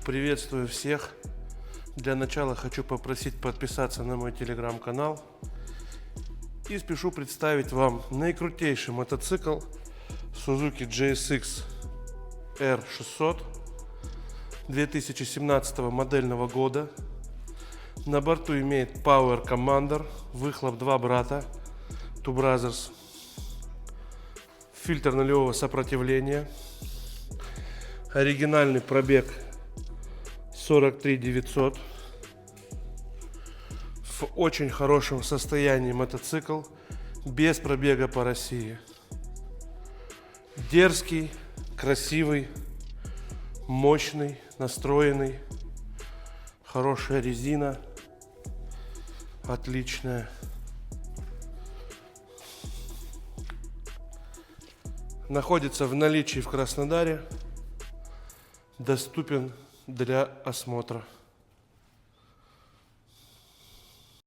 Приветствую всех. Для начала хочу попросить подписаться на мой телеграм-канал. И спешу представить вам наикрутейший мотоцикл Suzuki JSX R600 2017 модельного года. На борту имеет Power Commander, выхлоп 2 брата, Two Brothers, фильтр нулевого сопротивления, оригинальный пробег 43 900. В очень хорошем состоянии мотоцикл, без пробега по России. Дерзкий, красивый, мощный, настроенный, хорошая резина, отличная. Находится в наличии в Краснодаре, доступен для осмотра.